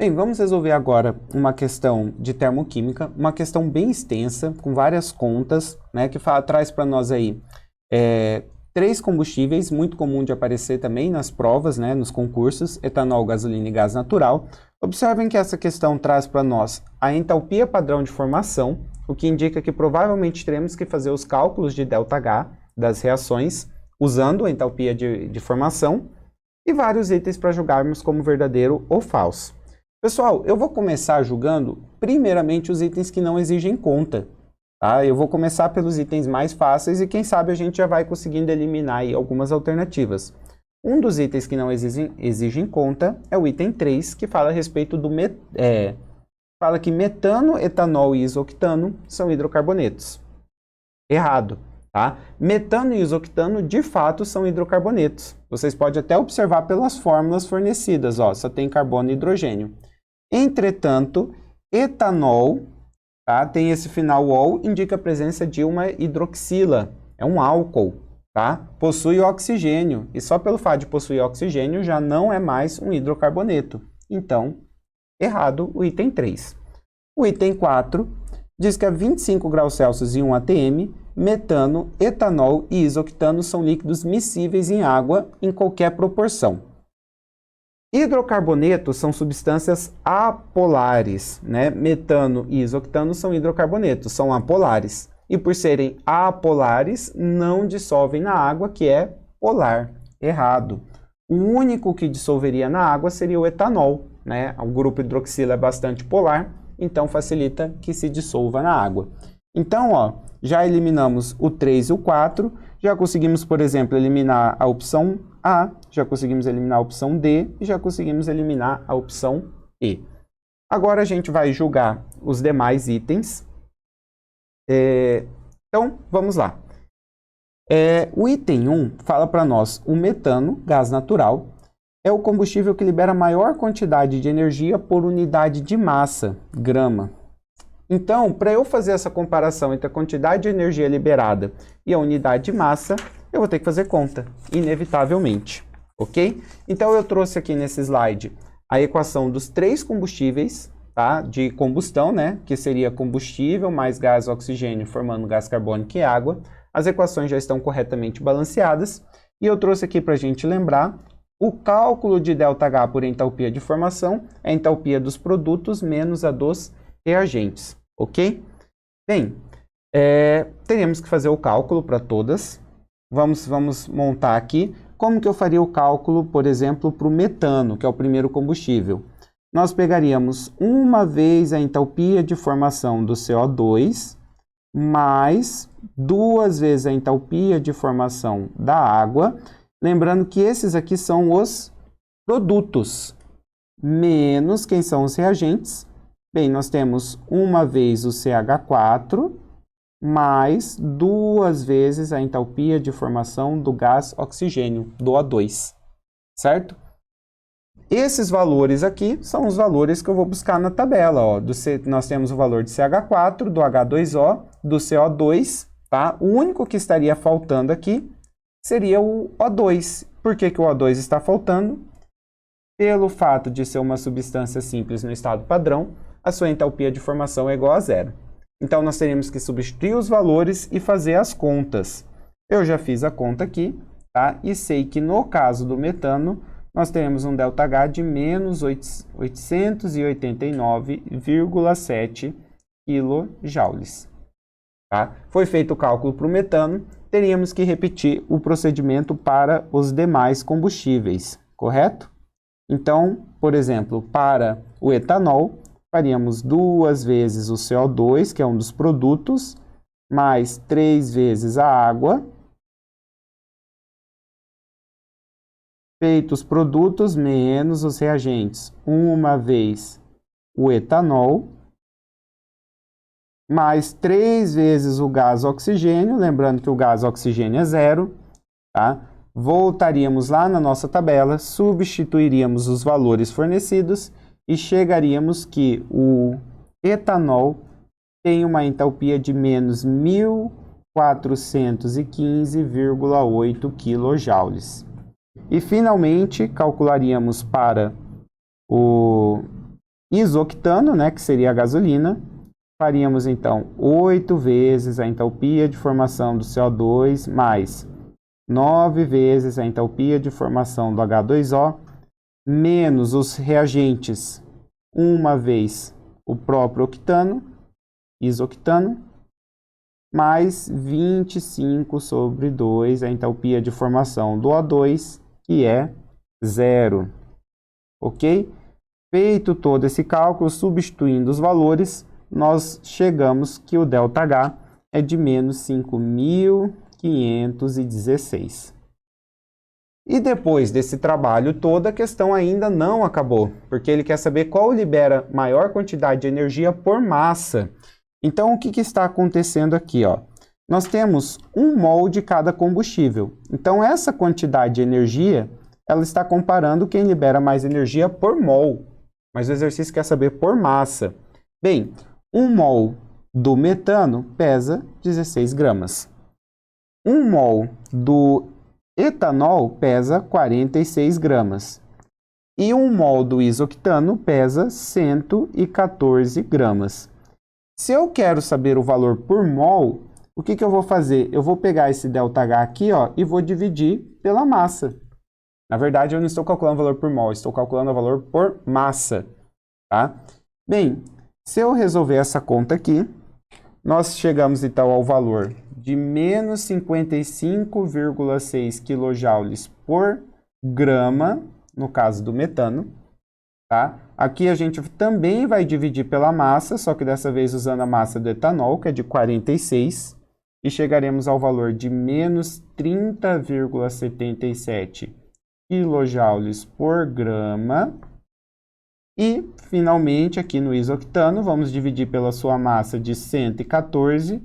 Bem, vamos resolver agora uma questão de termoquímica, uma questão bem extensa, com várias contas, né, que traz para nós aí três combustíveis, muito comum de aparecer também nas provas, né, nos concursos, etanol, gasolina e gás natural. Observem que essa questão traz para nós a entalpia padrão de formação, o que indica que provavelmente teremos que fazer os cálculos de ΔH das reações, usando a entalpia de formação, e vários itens para julgarmos como verdadeiro ou falso. Pessoal, eu vou começar julgando primeiramente os itens que não exigem conta. Tá? Eu vou começar pelos itens mais fáceis e quem sabe a gente já vai conseguindo eliminar aí algumas alternativas. Um dos itens que não exigem conta é o item 3, que fala a respeito do fala que metano, etanol e isoctano são hidrocarbonetos. Errado. Tá? Metano e isoctano, de fato, são hidrocarbonetos. Vocês podem até observar pelas fórmulas fornecidas, ó, só tem carbono e hidrogênio. Entretanto, etanol, tá, tem esse final ol, indica a presença de uma hidroxila, é um álcool, tá? Possui oxigênio, e só pelo fato de possuir oxigênio já não é mais um hidrocarboneto. Então, errado o item 3. O item 4 diz que a 25 graus Celsius e 1 atm, metano, etanol e isoctano são líquidos miscíveis em água em qualquer proporção. Hidrocarbonetos são substâncias apolares, né? Metano e isoctano são hidrocarbonetos, são apolares. E por serem apolares, não dissolvem na água, que é polar. Errado. O único que dissolveria na água seria o etanol, né? O grupo hidroxila é bastante polar, então facilita que se dissolva na água. Então, ó, já eliminamos o 3 e o 4, já conseguimos, por exemplo, eliminar a opção A, já conseguimos eliminar a opção D e já conseguimos eliminar a opção E. Agora a gente vai julgar os demais itens. Então, vamos lá. O item 1 fala para nós o metano, gás natural, é o combustível que libera maior quantidade de energia por unidade de massa, grama. Então, para eu fazer essa comparação entre a quantidade de energia liberada e a unidade de massa, eu vou ter que fazer conta, inevitavelmente, ok? Então, eu trouxe aqui nesse slide a equação dos três combustíveis, tá? De combustão, né? Que seria combustível mais gás oxigênio formando gás carbônico e água. As equações já estão corretamente balanceadas. E eu trouxe aqui para a gente lembrar o cálculo de ΔH por entalpia de formação é a entalpia dos produtos menos a dos reagentes, ok? Bem, teremos que fazer o cálculo para todas. Vamos montar aqui. Como que eu faria o cálculo, por exemplo, para o metano, que é o primeiro combustível? Nós pegaríamos uma vez a entalpia de formação do CO2, mais duas vezes a entalpia de formação da água. Lembrando que esses aqui são os produtos, menos quem são os reagentes. Bem, nós temos uma vez o CH4, mais duas vezes a entalpia de formação do gás oxigênio, do O2, certo? Esses valores aqui são os valores que eu vou buscar na tabela. Ó. Nós temos o valor de CH4, do H2O, do CO2, tá? O único que estaria faltando aqui seria o O2. Por que que o O2 está faltando? Pelo fato de ser uma substância simples no estado padrão, a sua entalpia de formação é igual a zero. Então, nós teríamos que substituir os valores e fazer as contas. Eu já fiz a conta aqui, tá? E sei que no caso do metano, nós teremos um ΔH de menos 889,7 kJ. Tá? Foi feito o cálculo para o metano, teríamos que repetir o procedimento para os demais combustíveis, correto? Então, por exemplo, para o etanol, faríamos duas vezes o CO2, que é um dos produtos, mais 3 vezes a água. Feitos os produtos menos os reagentes, uma vez o etanol, mais 3 vezes o gás oxigênio, lembrando que o gás oxigênio é zero, tá? Voltaríamos lá na nossa tabela, substituiríamos os valores fornecidos e chegaríamos que o etanol tem uma entalpia de menos 1.415,8 kJ. E finalmente calcularíamos para o Isoctano, né, que seria a gasolina, faríamos então 8 vezes a entalpia de formação do CO2 mais 9 vezes a entalpia de formação do H2O, menos os reagentes, uma vez o próprio octano, isoctano, mais 25 sobre 2 a entalpia de formação do O2, que é 0. Ok? Feito todo esse cálculo, substituindo os valores, nós chegamos que o ΔH é de menos 5.516. E depois desse trabalho todo, a questão ainda não acabou, porque ele quer saber qual libera maior quantidade de energia por massa. Então, o que está acontecendo aqui? Ó? Nós temos 1 mol de cada combustível. Então, essa quantidade de energia, ela está comparando quem libera mais energia por mol. Mas o exercício quer saber por massa. Bem, 1 mol do metano pesa 16 gramas. 1 mol do etanol pesa 46 gramas. E 1 mol do isoctano pesa 114 gramas. Se eu quero saber o valor por mol, o que eu vou fazer? Eu vou pegar esse ΔH aqui, ó, e vou dividir pela massa. Na verdade, eu não estou calculando o valor por mol, estou calculando o valor por massa. Tá? Bem, se eu resolver essa conta aqui, nós chegamos então ao valor de menos 55,6 kJ por grama, no caso do metano. Tá? Aqui a gente também vai dividir pela massa, só que dessa vez usando a massa do etanol, que é de 46, e chegaremos ao valor de menos 30,77 kJ por grama. E, finalmente, aqui no isoctano, vamos dividir pela sua massa de 114,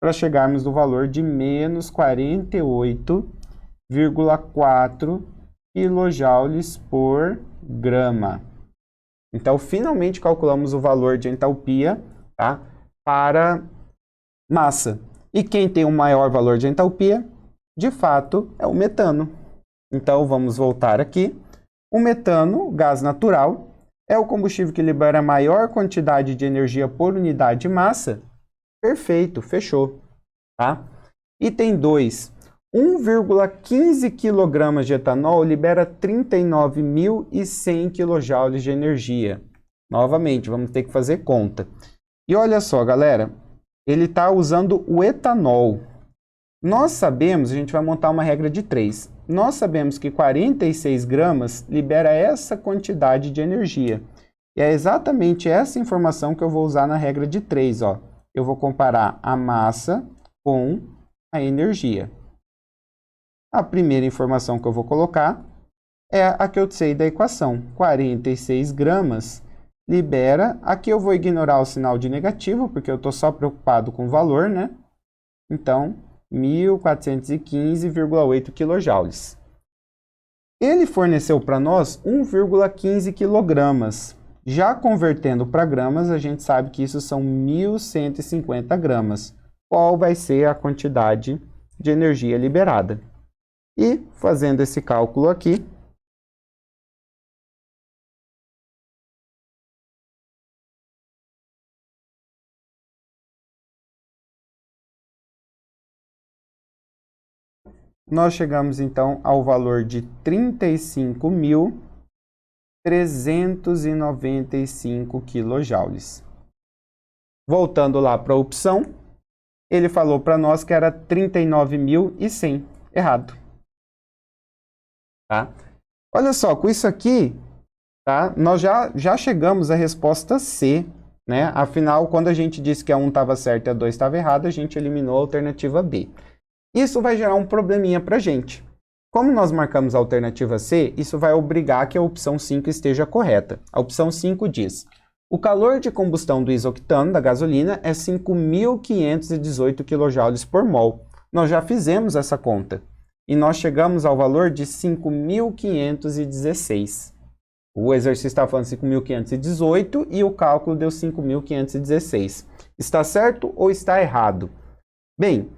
para chegarmos no valor de menos 48,4 kJ por grama. Então, finalmente calculamos o valor de entalpia, tá, para massa. E quem tem o maior valor de entalpia, de fato, é o metano. Então, vamos voltar aqui. O metano, gás natural, é o combustível que libera a maior quantidade de energia por unidade de massa. Perfeito, fechou. Tá? Item 2. 1,15 kg de etanol libera 39.100 kJ de energia. Novamente, vamos ter que fazer conta. E olha só, galera, ele está usando o etanol. Nós sabemos, a gente vai montar uma regra de 3. Nós sabemos que 46 gramas libera essa quantidade de energia. E é exatamente essa informação que eu vou usar na regra de 3. Ó. Eu vou comparar a massa com a energia. A primeira informação que eu vou colocar é a que eu sei da equação. 46 gramas libera... Aqui eu vou ignorar o sinal de negativo, porque eu estou só preocupado com o valor, né? Então, 1.415,8 kJ. Ele forneceu para nós 1,15 kg. Já convertendo para gramas, a gente sabe que isso são 1.150 gramas. Qual vai ser a quantidade de energia liberada? E, fazendo esse cálculo aqui, nós chegamos então ao valor de 35.395 kJ. Voltando lá para a opção, ele falou para nós que era 39.100. Errado. Tá? Olha só, com isso aqui, tá? Nós já chegamos à resposta C, né? Afinal, quando a gente disse que a 1 estava certa e a 2 estava errada, a gente eliminou a alternativa B. Isso vai gerar um probleminha para a gente. Como nós marcamos a alternativa C, isso vai obrigar que a opção 5 esteja correta. A opção 5 diz: o calor de combustão do isoctano, da gasolina, é 5.518 kJ por mol. Nós já fizemos essa conta. E nós chegamos ao valor de 5.516. O exercício estava falando 5.518 e o cálculo deu 5.516. Está certo ou está errado? Bem,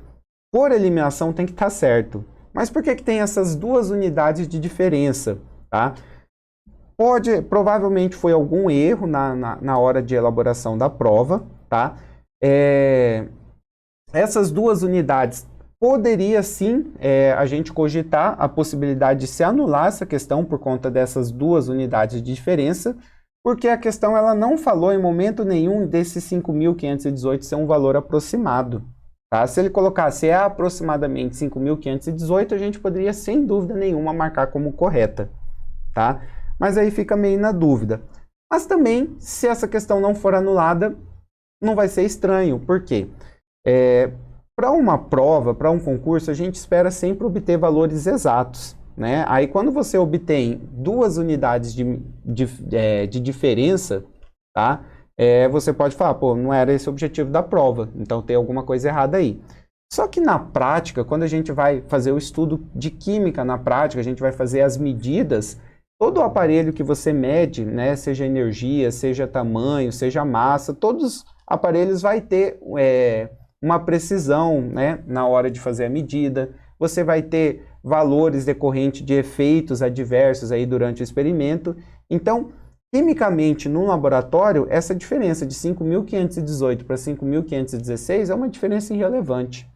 por eliminação tem que estar certo. Mas por que tem essas duas unidades de diferença? Tá? Provavelmente foi algum erro na hora de elaboração da prova, tá? Essas duas unidades, poderia sim a gente cogitar a possibilidade de se anular essa questão por conta dessas duas unidades de diferença, porque a questão ela não falou em momento nenhum desses 5.518 ser um valor aproximado. Tá? Se ele colocasse aproximadamente 5.518, a gente poderia sem dúvida nenhuma marcar como correta. Tá? Mas aí fica meio na dúvida. Mas também, se essa questão não for anulada, não vai ser estranho. Por quê? Para uma prova, para um concurso, a gente espera sempre obter valores exatos, né? Aí quando você obtém duas unidades de diferença, tá? Você pode falar, pô, não era esse o objetivo da prova, então tem alguma coisa errada aí. Só que na prática, quando a gente vai fazer o estudo de química na prática, a gente vai fazer as medidas, todo o aparelho que você mede, né, seja energia, seja tamanho, seja massa, todos os aparelhos vai ter uma precisão, né, na hora de fazer a medida. Você vai ter valores decorrentes de efeitos adversos aí durante o experimento. Então, quimicamente, no laboratório, essa diferença de 5.518 para 5.516 é uma diferença irrelevante.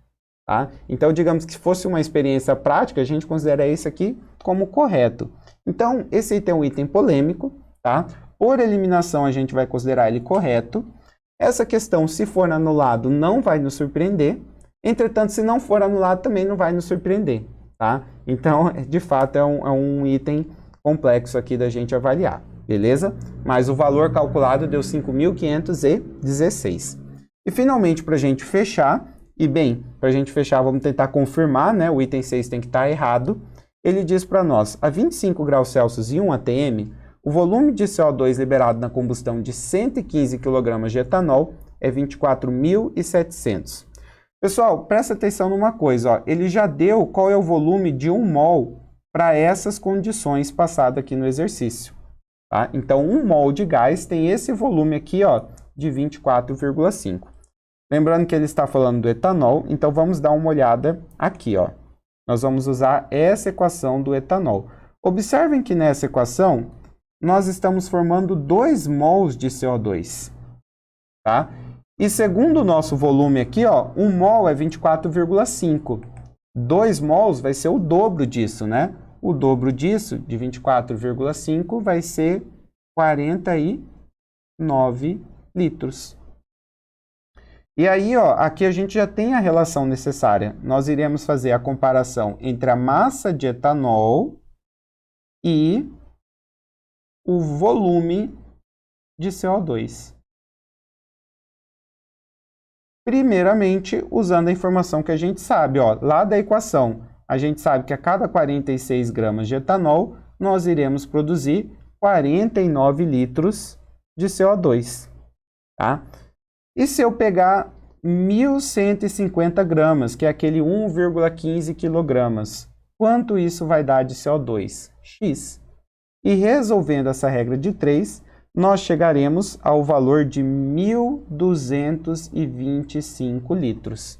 Tá? Então, digamos que se fosse uma experiência prática, a gente considera isso aqui como correto. Então, esse item é um item polêmico. Tá? Por eliminação, a gente vai considerar ele correto. Essa questão, se for anulado, não vai nos surpreender. Entretanto, se não for anulado, também não vai nos surpreender. Tá? Então, de fato, é um item complexo aqui da gente avaliar. Beleza? Mas o valor calculado deu 5.516. E finalmente, para a gente fechar, e bem, para a gente fechar, vamos tentar confirmar, né? O item 6 tem que estar errado. Ele diz para nós, a 25 graus Celsius e 1 atm, o volume de CO2 liberado na combustão de 115 kg de etanol é 24.700. Pessoal, presta atenção numa coisa, ó. Ele já deu qual é o volume de 1 mol para essas condições passadas aqui no exercício. Tá? Então, 1 mol de gás tem esse volume aqui, ó, de 24,5. Lembrando que ele está falando do etanol, então vamos dar uma olhada aqui, ó. Nós vamos usar essa equação do etanol. Observem que nessa equação, nós estamos formando 2 mols de CO2. Tá? E segundo o nosso volume aqui, ó, 1 mol é 24,5. 2 mols vai ser o dobro disso, né? O dobro disso, de 24,5, vai ser 49 litros. E aí, ó, aqui a gente já tem a relação necessária. Nós iremos fazer a comparação entre a massa de etanol e o volume de CO2. Primeiramente, usando a informação que a gente sabe, ó, lá da equação, a gente sabe que a cada 46 gramas de etanol, nós iremos produzir 49 litros de CO2. Tá? E se eu pegar 1.150 gramas, que é aquele 1,15 quilogramas, quanto isso vai dar de CO2? X. E resolvendo essa regra de 3, nós chegaremos ao valor de 1.225 litros,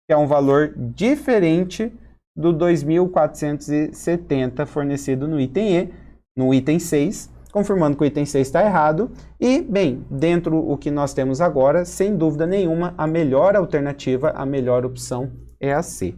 que é um valor diferente do 2.470 fornecido no item E, no item 6, confirmando que o item 6 está errado. E, bem, dentro do que nós temos agora, sem dúvida nenhuma, a melhor alternativa, a melhor opção é a C.